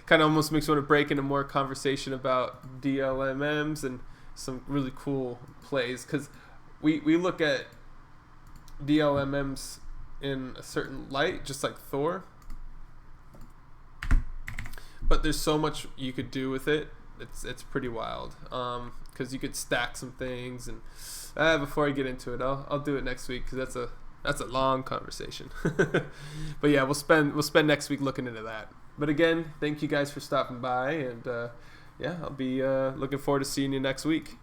kind of almost makes me want to break into more conversation about DLMMs and some really cool plays, because we look at DLMMs in a certain light, just like Thor, but there's so much you could do with it. It's pretty wild, because you could stack some things, and before I get into it, I'll do it next week, because that's a long conversation. But yeah, we'll spend next week looking into that. But again, thank you guys for stopping by, and yeah, I'll be looking forward to seeing you next week.